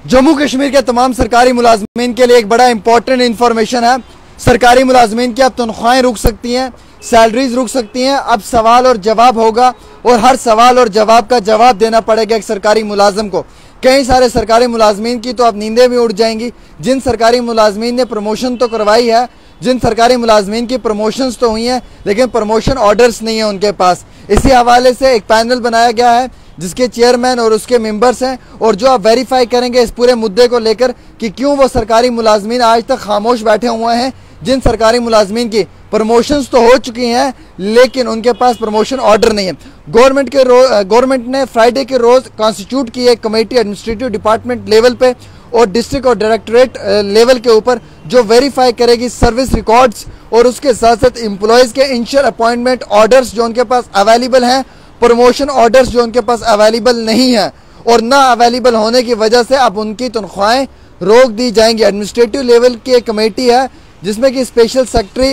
जम्मू कश्मीर के तमाम सरकारी मुलाजमीन के लिए एक बड़ा इंपॉर्टेंट इंफॉर्मेशन है। सरकारी मुलाजमीन की अब तनख्वाहें रुक सकती हैं, सैलरीज रुक सकती हैं। अब सवाल और जवाब होगा और हर सवाल और जवाब का जवाब देना पड़ेगा एक सरकारी मुलाजम को। कई सारे सरकारी मुलाजमीन की तो अब नींदें भी उड़ जाएंगी। जिन सरकारी मुलाजमीन ने प्रमोशन तो करवाई है, जिन सरकारी मुलाजमीन की प्रमोशंस तो हुई हैं, लेकिन प्रमोशन ऑर्डर्स नहीं है उनके पास। इसी हवाले से एक पैनल बनाया गया है जिसके चेयरमैन और उसके मेंबर्स हैं, और जो अब वेरीफाई करेंगे इस पूरे मुद्दे को लेकर कि क्यों वो सरकारी मुलाजमीन आज तक खामोश बैठे हुए हैं। जिन सरकारी मुलाजमीन की प्रमोशंस तो हो चुकी हैं लेकिन उनके पास प्रमोशन ऑर्डर नहीं है। गवर्नमेंट ने फ्राइडे के रोज कॉन्स्टिट्यूट की एक कमेटी एडमिनिस्ट्रेटिव डिपार्टमेंट लेवल पे और डिस्ट्रिक्ट और डायरेक्टरेट लेवल के ऊपर जो वेरीफाई करेगी सर्विस रिकॉर्ड्स और उसके साथ साथ एम्प्लॉयज़ के इंश्योर अपॉइंटमेंट ऑर्डर्स जो उनके पास अवेलेबल हैं, प्रमोशन ऑर्डर्स जो उनके पास अवेलेबल नहीं है और ना अवेलेबल होने की वजह से अब उनकी तनख्वाहें रोक दी जाएंगी। एडमिनिस्ट्रेटिव लेवल की एक कमेटी है जिसमें कि special secretary,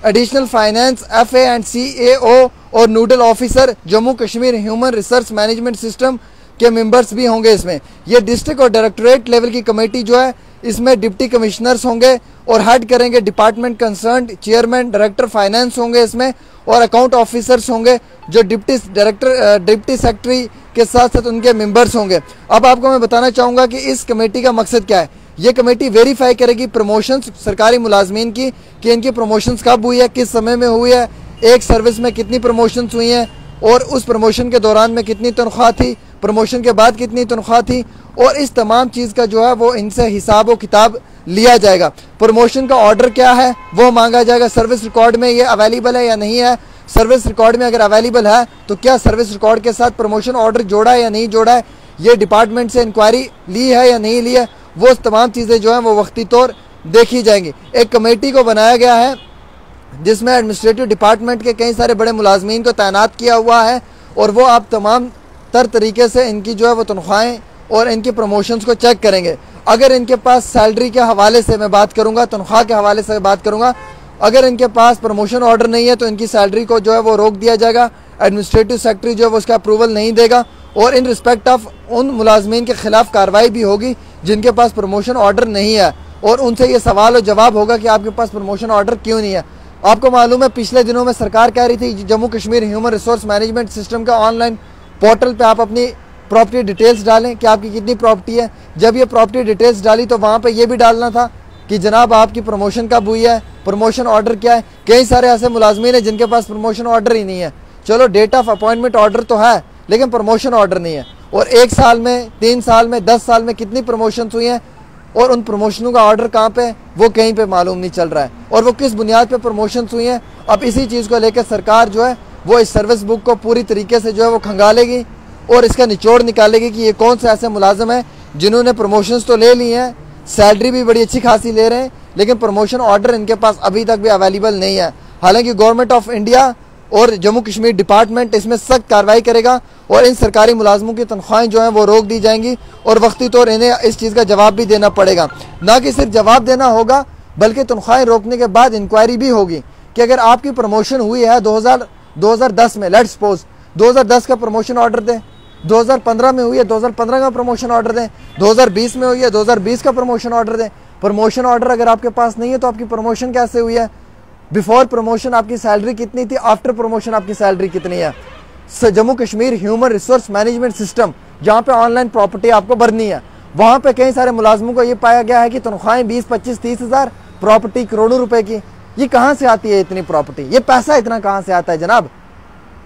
additional finance, FA and CAO और nodal officer Jammu Kashmir human resource management system के मेंबर्स भी होंगे इसमें। ये डिस्ट्रिक्ट और डायरेक्टरेट लेवल की कमेटी जो है इसमें डिप्टी कमिश्नर्स होंगे और हेड करेंगे department concern, chairman, director finance होंगे इसमें और अकाउंट ऑफिसर्स होंगे जो डिप्टी सेक्रेटरी के साथ साथ उनके मेंबर्स होंगे। अब आपको मैं बताना चाहूँगा कि इस कमेटी का मकसद क्या है। ये कमेटी वेरीफाई करेगी प्रमोशंस सरकारी मुलाजमीन की कि इनकी प्रमोशंस कब हुई है, किस समय में हुई है, एक सर्विस में कितनी प्रमोशंस हुई हैं और उस प्रमोशन के दौरान में कितनी तनख्वाह थी, प्रमोशन के बाद कितनी तनख्वाह थी, और इस तमाम चीज़ का जो है वो इनसे हिसाब व किताब लिया जाएगा। प्रमोशन का ऑर्डर क्या है वो मांगा जाएगा। सर्विस रिकॉर्ड में ये अवेलेबल है या नहीं है, सर्विस रिकॉर्ड में अगर अवेलेबल है तो क्या सर्विस रिकॉर्ड के साथ प्रमोशन ऑर्डर जोड़ा है या नहीं जोड़ा है, ये डिपार्टमेंट से इंक्वायरी ली है या नहीं ली है, वो तमाम चीज़ें जो हैं वो वक्ती तौर देखी जाएंगी। एक कमेटी को बनाया गया है जिसमें एडमिनिस्ट्रेटिव डिपार्टमेंट के कई सारे बड़े मुलाजमीन को तैनात किया हुआ है और वो आप तमाम तरीके से इनकी जो है वो तनख्वाहें और इनकी प्रमोशंस को चेक करेंगे। अगर इनके पास सैलरी के हवाले से मैं बात करूंगा, तनख्वाह के हवाले से बात करूंगा, अगर इनके पास प्रमोशन ऑर्डर नहीं है तो इनकी सैलरी को जो है वो रोक दिया जाएगा। एडमिनिस्ट्रेटिव सेक्रेटरी जो है वो उसका अप्रूवल नहीं देगा और इन रिस्पेक्ट ऑफ उन मुलाजमीन के खिलाफ कार्रवाई भी होगी जिनके पास प्रमोशन ऑर्डर नहीं है और उनसे ये सवाल और जवाब होगा कि आपके पास प्रमोशन ऑर्डर क्यों नहीं है। आपको मालूम है पिछले दिनों में सरकार कह रही थी Jammu Kashmir human resource management system का ऑनलाइन पोर्टल पे आप अपनी प्रॉपर्टी डिटेल्स डालें कि आपकी कितनी प्रॉपर्टी है। जब ये प्रॉपर्टी डिटेल्स डाली तो वहाँ पे ये भी डालना था कि जनाब आपकी प्रमोशन कब हुई है, प्रमोशन ऑर्डर क्या है। कई सारे ऐसे मुलाजमीन हैं जिनके पास प्रमोशन ऑर्डर ही नहीं है। चलो डेट ऑफ अपॉइंटमेंट ऑर्डर तो है लेकिन प्रमोशन ऑर्डर नहीं है। और 1 साल में, 3 साल में, 10 साल में कितनी प्रमोशन हुई हैं और उन प्रमोशनों का ऑर्डर कहाँ पे वो कहीं पे मालूम नहीं चल रहा है और वो किस बुनियाद पे प्रमोशन हुई हैं। अब इसी चीज़ को लेकर सरकार जो है वो इस सर्विस बुक को पूरी तरीके से जो है वो खंगालेगी और इसका निचोड़ निकालेगी कि ये कौन से ऐसे मुलाजम हैं जिन्होंने प्रमोशंस तो ले ली हैं, सैलरी भी बड़ी अच्छी खासी ले रहे हैं, लेकिन प्रमोशन ऑर्डर इनके पास अभी तक भी अवेलेबल नहीं है। हालांकि गवर्नमेंट ऑफ इंडिया और जम्मू कश्मीर डिपार्टमेंट इसमें सख्त कार्रवाई करेगा और इन सरकारी मुलाजमों की तनख्वाहें जो हैं वो रोक दी जाएंगी और वक्ती तौर इन्हें इस चीज़ का जवाब भी देना पड़ेगा। ना कि सिर्फ जवाब देना होगा बल्कि तनख्वाहें रोकने के बाद इंक्वायरी भी होगी कि अगर आपकी प्रमोशन हुई है 2010 में, लेट्स सपोज 2010 का प्रमोशन ऑर्डर दें, 2015 में हुई है 2015 का प्रमोशन ऑर्डर दें, 2020 में हुई है 2020 का प्रमोशन ऑर्डर दें। प्रमोशन ऑर्डर अगर आपके पास नहीं है तो आपकी प्रमोशन कैसे हुई है, बिफोर प्रमोशन आपकी सैलरी कितनी थी, आफ्टर प्रमोशन आपकी सैलरी कितनी है। Jammu Kashmir human resource management system जहाँ पे ऑनलाइन प्रॉपर्टी आपको भरनी है, वहाँ पे कई सारे मुलाजमों को ये पाया गया है कि तनख्वाहें 20, 25, 30 हज़ार, प्रॉपर्टी करोड़ों रुपए की। ये कहाँ से आती है इतनी प्रॉपर्टी, ये पैसा इतना कहाँ से आता है जनाब।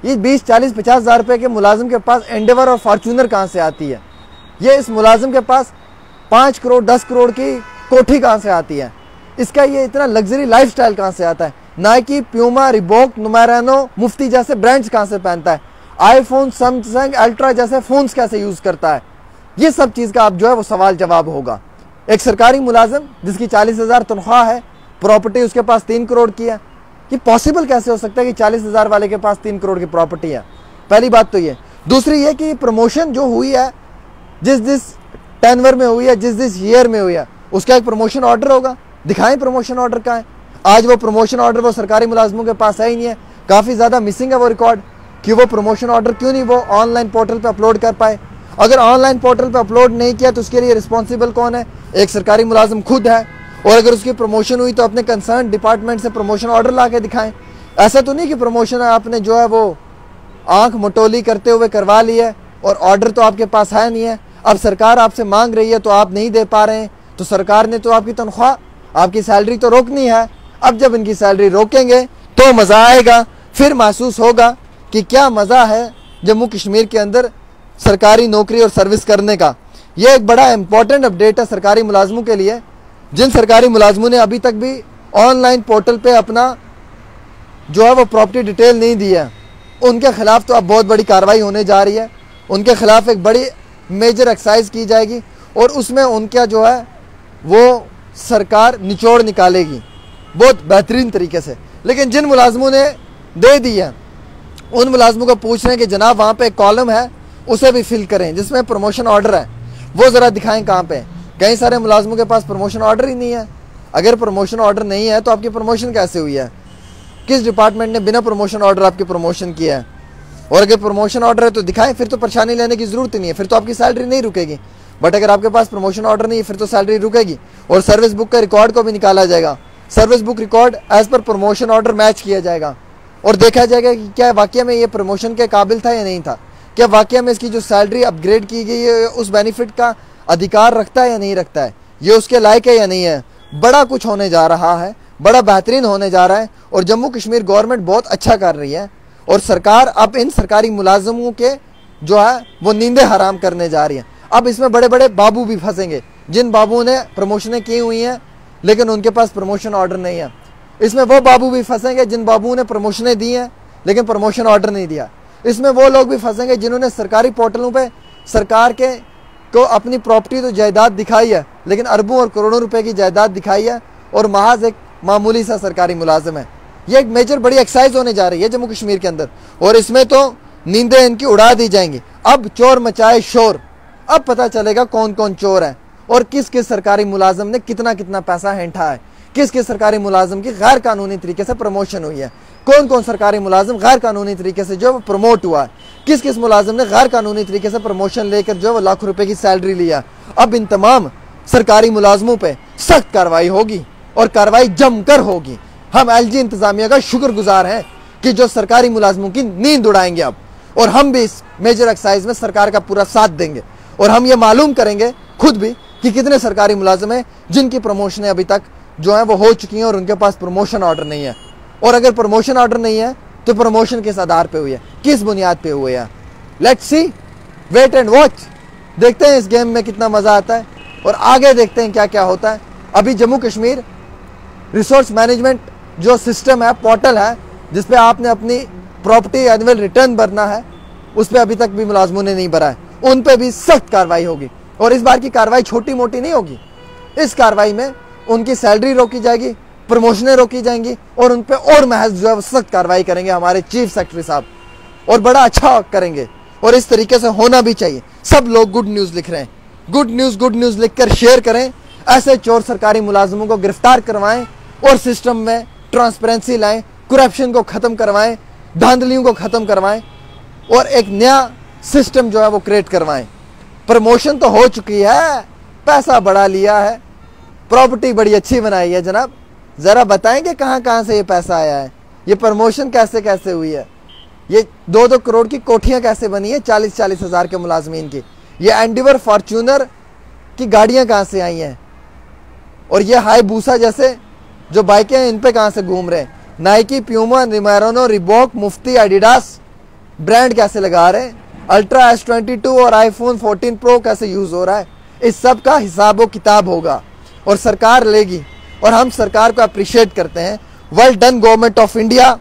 ये 20, 40, 50 हज़ार रुपये के मुलाजिम के पास एंडेवर और फॉर्चूनर कहाँ से आती है। ये इस मुलाजिम के पास 5 करोड़ 10 करोड़ की कोठी कहाँ से आती है। इसका ये इतना लग्जरी लाइफस्टाइल कहाँ से आता है। नाइकी, प्यूमा, रिबॉक, नुमारानो, मुफ्ती जैसे ब्रांड्स कहाँ से पहनता है। आईफोन, सैमसंग, अल्ट्रा जैसे फोन्स कैसे यूज़ करता है। ये सब चीज़ का अब जो है वो सवाल जवाब होगा। एक सरकारी मुलाजिम जिसकी 40 हज़ार तनख्वाह है, प्रॉपर्टी उसके पास 3 करोड़ की है, ये पॉसिबल कैसे हो सकता है कि 40 हज़ार वाले के पास 3 करोड़ की प्रॉपर्टी है। पहली बात तो ये। दूसरी ये कि प्रमोशन जो हुई है जिस टेनवर में हुई है, जिस ईयर में हुई है, उसका एक प्रमोशन ऑर्डर होगा। दिखाएं प्रमोशन ऑर्डर का है। आज वो प्रमोशन ऑर्डर वो सरकारी मुलाजमों के पास है ही नहीं है। काफ़ी ज़्यादा मिसिंग है वो रिकॉर्ड कि वो प्रमोशन ऑर्डर क्यों नहीं वो ऑनलाइन पोर्टल पे अपलोड कर पाए। अगर ऑनलाइन पोर्टल पे अपलोड नहीं किया तो उसके लिए रिस्पॉन्सिबल कौन है? एक सरकारी मुलाजिम खुद है। और अगर उसकी प्रमोशन हुई तो अपने कंसर्न डिपार्टमेंट से प्रमोशन ऑर्डर ला के दिखाएं। ऐसा तो नहीं कि प्रमोशन आपने जो है वो आंख मटोली करते हुए करवा ली है और ऑर्डर तो आपके पास है नहीं है। अब सरकार आपसे मांग रही है तो आप नहीं दे पा रहे हैं, तो सरकार ने तो आपकी तनख्वाह, आपकी सैलरी तो रोकनी है। अब जब इनकी सैलरी रोकेंगे तो मज़ा आएगा, फिर महसूस होगा कि क्या मज़ा है जम्मू कश्मीर के अंदर सरकारी नौकरी और सर्विस करने का। यह एक बड़ा इंपॉर्टेंट अपडेट है सरकारी मुलाजमों के लिए। जिन सरकारी मुलाजमों ने अभी तक भी ऑनलाइन पोर्टल पे अपना जो है वो प्रॉपर्टी डिटेल नहीं दी है, उनके खिलाफ तो अब बहुत बड़ी कार्रवाई होने जा रही है। उनके खिलाफ एक बड़ी मेजर एक्सरसाइज की जाएगी और उसमें उनका जो है वो सरकार निचोड़ निकालेगी बहुत बेहतरीन तरीके से। लेकिन जिन मुलाजमों ने दे दी है उन मुलाजमों को पूछ रहे हैं कि जनाब वहाँ पे एक कॉलम है उसे भी फिल करें जिसमें प्रमोशन ऑर्डर है, वो ज़रा दिखाएं कहाँ पे। कई सारे मुलाजमों के पास प्रमोशन ऑर्डर ही नहीं है। अगर प्रमोशन ऑर्डर नहीं है तो आपकी प्रमोशन कैसे हुई है? किस डिपार्टमेंट ने बिना प्रमोशन ऑर्डर आपकी प्रमोशन किया है? और अगर प्रमोशन ऑर्डर है तो दिखाएं, फिर तो परेशानी लेने की ज़रूरत ही नहीं है, फिर तो आपकी सैलरी नहीं रुकेगी। बट अगर आपके पास प्रमोशन ऑर्डर नहीं है फिर तो सैलरी रुकेगी और सर्विस बुक का रिकॉर्ड को भी निकाला जाएगा। Service book record as per promotion order match किया जाएगा और देखा जाएगा कि क्या वाकई में ये प्रमोशन के काबिल था या नहीं था, क्या वाकई में इसकी जो सैलरी अपग्रेड की गई है उस बेनिफिट का अधिकार रखता है या नहीं रखता है, ये उसके लायक है या नहीं है। बड़ा कुछ होने जा रहा है, बड़ा बेहतरीन होने जा रहा है और जम्मू कश्मीर गवर्नमेंट बहुत अच्छा कर रही है और सरकार अब इन सरकारी मुलाजमों के जो है वो नींदें हराम करने जा रही है। अब इसमें बड़े बड़े बाबू भी फंसेंगे, जिन बाबुओं ने प्रमोशनें की हुई हैं लेकिन उनके पास प्रमोशन ऑर्डर नहीं है। इसमें वो बाबू भी फंसेंगे जिन बाबुओं ने प्रमोशनें दी हैं लेकिन प्रमोशन ऑर्डर नहीं दिया। इसमें वो लोग भी फंसेंगे जिन्होंने सरकारी पोर्टलों पे सरकार के को अपनी प्रॉपर्टी तो जायदाद दिखाई है लेकिन अरबों और करोड़ों रुपए की जायदाद दिखाई है और महज एक मामूली सा सरकारी मुलाजिम है। ये एक मेजर बड़ी एक्सरसाइज होने जा रही है जम्मू कश्मीर के अंदर और इसमें तो नींदें इनकी उड़ा दी जाएंगी। अब चोर मचाए शोर, अब पता चलेगा कौन कौन चोर है और किस किस सरकारी मुलाजिम ने कितना कितना पैसा हैंठा है, किस किस सरकारी मुलाजिम की गैर कानूनी तरीके से प्रमोशन हुई है, कौन कौन सरकारी मुलाजिम गैर कानूनी तरीके से जो प्रमोट हुआ है, किस किस मुलाजिम ने गैर कानूनी तरीके से प्रमोशन लेकर जो लाख रुपए की सैलरी लिया। अब इन तमाम सरकारी मुलाजमों पे सख्त कार्रवाई होगी और कार्रवाई जमकर होगी। हम एलजी इंतजामिया का शुक्रगुजार हैं कि जो सरकारी मुलाजमों की नींद उड़ाएंगे अब, और हम भी इस मेजर एक्सरसाइज में सरकार का पूरा साथ देंगे और हम ये मालूम करेंगे खुद भी कि कितने सरकारी मुलाजिम हैं जिनकी प्रमोशनें अभी तक जो है वो हो चुकी हैं और उनके पास प्रमोशन ऑर्डर नहीं है। और अगर प्रमोशन ऑर्डर नहीं है तो प्रमोशन किस आधार पे हुई है, किस बुनियाद पे हुई है। Let's see, wait and watch, देखते हैं इस गेम में कितना मज़ा आता है और आगे देखते हैं क्या क्या होता है। अभी जम्मू कश्मीर रिसोर्स मैनेजमेंट जो सिस्टम है, पोर्टल है जिसपे आपने अपनी प्रॉपर्टी एनुअल रिटर्न भरना है, उस पर अभी तक भी मुलाजमों ने नहीं भरा है, उन पर भी सख्त कार्रवाई होगी। और इस बार की कार्रवाई छोटी मोटी नहीं होगी, इस कार्रवाई में उनकी सैलरी रोकी जाएगी, प्रमोशनें रोकी जाएंगी और उन पर और महज जो है सख्त कार्रवाई करेंगे हमारे चीफ सेक्रेटरी साहब और बड़ा अच्छा करेंगे। और इस तरीके से होना भी चाहिए। सब लोग गुड न्यूज़ लिख रहे हैं, गुड न्यूज़ लिखकर शेयर करें। ऐसे चोर सरकारी मुलाजमों को गिरफ्तार करवाएं और सिस्टम में ट्रांसपेरेंसी लाएं, करप्शन को ख़त्म करवाएं, धांधलियों को ख़त्म करवाएं और एक नया सिस्टम जो है वो क्रिएट करवाएं। प्रमोशन तो हो चुकी है, पैसा बढ़ा लिया है, प्रॉपर्टी बड़ी अच्छी बनाई है जनाब, ज़रा बताएंगे कहाँ कहाँ से ये पैसा आया है, ये प्रमोशन कैसे कैसे हुई है, ये 2-2 करोड़ की कोठियाँ कैसे बनी है 40-40 हज़ार के मुलाजमीन की, ये एंडीवर फॉर्च्यूनर की गाड़ियाँ कहाँ से आई हैं और ये हाईबूसा जैसे जो बाइकें हैं इन पे कहाँ से घूम रहे हैं। नाइकी, प्यूमा, रिमेरोनो, रिबॉक, मुफ्ती, एडिडास ब्रांड कैसे लगा रहे हैं, अल्ट्रा S22 और आईफोन 14 प्रो कैसे यूज़ हो रहा है, इस सब का हिसाब व किताब होगा और सरकार लेगी। और हम सरकार को अप्रिशिएट करते हैं। Well done government of India,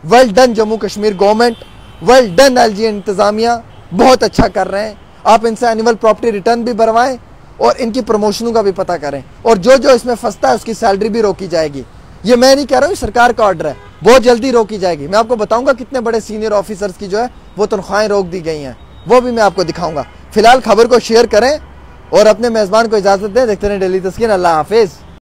well done Jammu Kashmir government, well done LG इंतजामिया, बहुत अच्छा कर रहे हैं। आप इनसे एनुअल प्रॉपर्टी रिटर्न भी भरवाएं और इनकी प्रमोशनों का भी पता करें और जो जो इसमें फंसता है उसकी सैलरी भी रोकी जाएगी। ये मैं नहीं कह रहा हूँ, सरकार का ऑर्डर है, बहुत जल्दी रोकी जाएगी। मैं आपको बताऊंगा कितने बड़े सीनियर ऑफिसर्स की जो है वो तनख्वाहें रोक दी गई हैं, वो भी मैं आपको दिखाऊंगा। फिलहाल खबर को शेयर करें और अपने मेज़बान को इजाज़त दें। देखते रहें डेली तस्कीन। अल्लाह हाफिज़।